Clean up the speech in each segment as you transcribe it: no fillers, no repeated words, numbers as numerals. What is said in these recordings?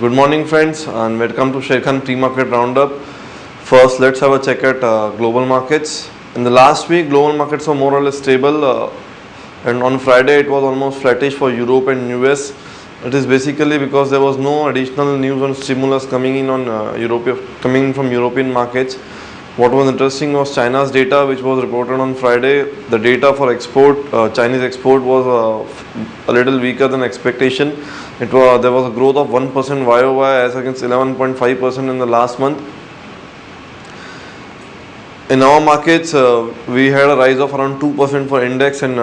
Good morning, friends, and welcome to Sharekhan pre-market roundup. First, let's have a check at global markets. In the last week, global markets were more or less stable, and on Friday it was almost flattish for Europe and US. It is basically because there was no additional news on stimulus coming in on coming in from European markets. What was interesting was China's data, which was reported on Friday. The data for export, Chinese export, was a little weaker than expectation. There was a growth of 1% YOY as against 11.5% in the last month. In our markets, we had a rise of around 2% for index and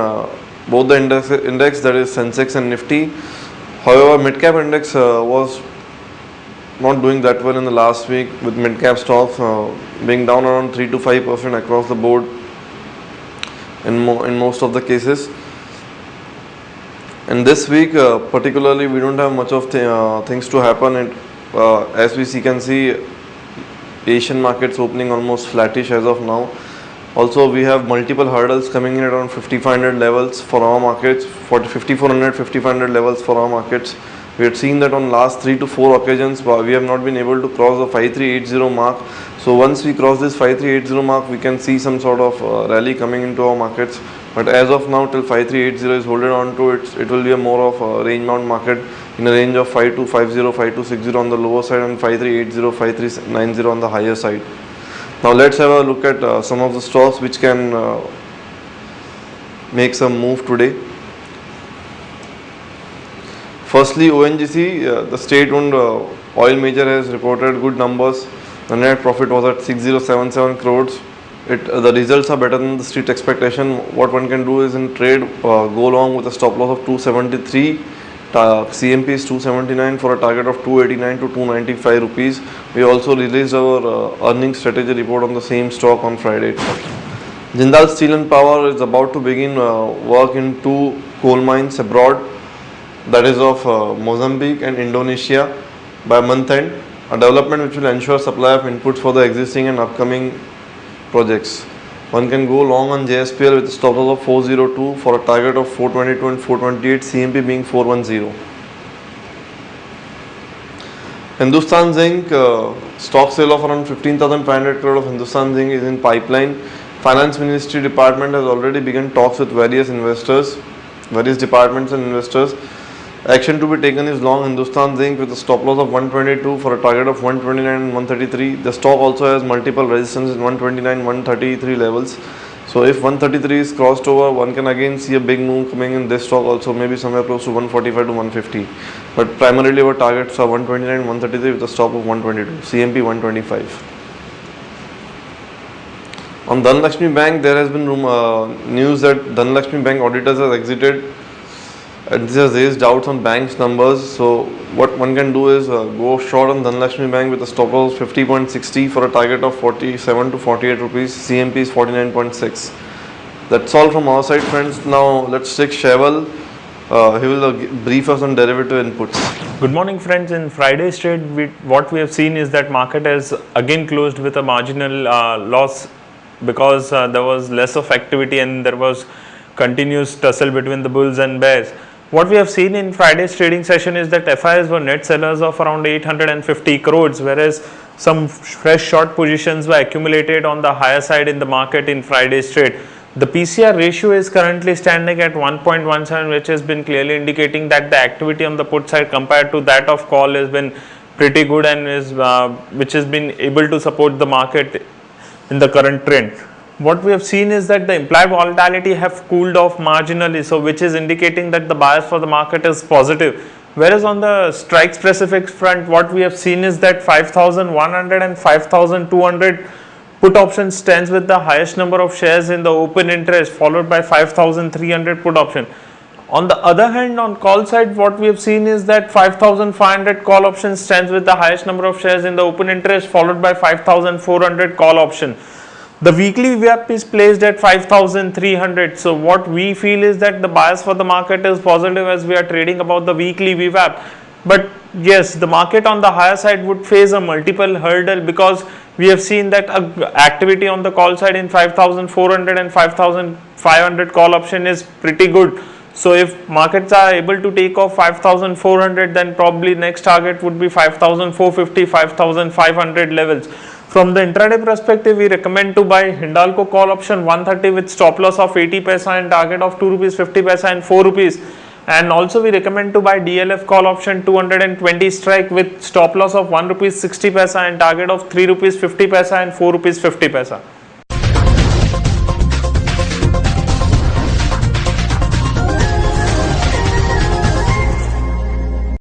both the index, that is Sensex and Nifty. However, mid-cap index was not doing that well in the last week, with mid-cap stocks being down around 3 to 5% across the board in most of the cases. And this week, particularly, we don't have much of things to happen. As we can see, Asian markets opening almost flattish as of now. Also, we have multiple hurdles coming in around 5,500 levels for our markets, 5,400, 5,500 levels for our markets. We had seen that on last 3 to 4 occasions, we have not been able to cross the 5380 mark. So once we cross this 5380 mark, we can see some sort of rally coming into our markets. But as of now, till 5380 is holding on to it will be a more of a range bound market in a range of 5250, 5260 on the lower side and 5380, 5390 on the higher side. Now let's have a look at some of the stocks which can make some move today. Firstly, ONGC, the state-owned oil major, has reported good numbers. The net profit was at 6077 crores. The results are better than the street expectation. What one can do is in trade, go along with a stop loss of 273. CMP is 279 for a target of 289 to 295 rupees. We also released our earnings strategy report on the same stock on Friday. Jindal Steel and Power is about to begin work in 2 coal mines abroad, that is of Mozambique and Indonesia, by month end, a development which will ensure supply of inputs for the existing and upcoming projects. One can go long on JSPL with a stop loss of 402 for a target of 422 and 428, CMP being 410. Hindustan Zinc, stock sale of around 15,500 crore of Hindustan Zinc is in pipeline. Finance Ministry department has already begun talks with various departments and investors. Action to be taken is long Hindustan Zinc with a stop loss of 122 for a target of 129 and 133. The stock also has multiple resistance in 129, 133 levels. So if 133 is crossed over, one can again see a big move coming in this stock also, maybe somewhere close to 145 to 150. But primarily our targets are 129, 133 with a stop of 122, CMP 125. On Dhanlaxmi Bank, there has been news that Dhanlaxmi Bank auditors have exited. And this has raised doubts on bank's numbers. So what one can do is go short on Dhanlaxmi Bank with a stop loss 50.60 for a target of 47 to 48 rupees. CMP is 49.6. That's all from our side, friends. Now let's take Sheval. He will brief us on derivative inputs. Good morning, friends. In Friday's trade, what we have seen is that market has again closed with a marginal loss because there was less of activity and there was continuous tussle between the bulls and bears. What we have seen in Friday's trading session is that FIs were net sellers of around 850 crores, whereas some fresh short positions were accumulated on the higher side in the market in Friday's trade. The PCR ratio is currently standing at 1.17, which has been clearly indicating that the activity on the put side compared to that of call has been pretty good and which has been able to support the market in the current trend. What we have seen is that the implied volatility have cooled off marginally, so which is indicating that the bias for the market is positive. Whereas on the strike specific front, what we have seen is that 5,100 and 5,200 put option stands with the highest number of shares in the open interest, followed by 5,300 put option. On the other hand, on call side, what we have seen is that 5,500 call option stands with the highest number of shares in the open interest, followed by 5,400 call option. The weekly VWAP is placed at 5,300. So what we feel is that the bias for the market is positive as we are trading about the weekly VWAP. But yes, the market on the higher side would face a multiple hurdle because we have seen that activity on the call side in 5,400 and 5,500 call option is pretty good. So if markets are able to take off 5,400, then probably next target would be 5,450, 5,500 levels. From the intraday perspective, we recommend to buy Hindalco call option 130 with stop loss of 80 paisa and target of 2 rupees 50 paisa and 4 rupees. And also we recommend to buy DLF call option 220 strike with stop loss of 1 rupees 60 paisa and target of 3 rupees 50 paisa and 4 rupees 50 paisa.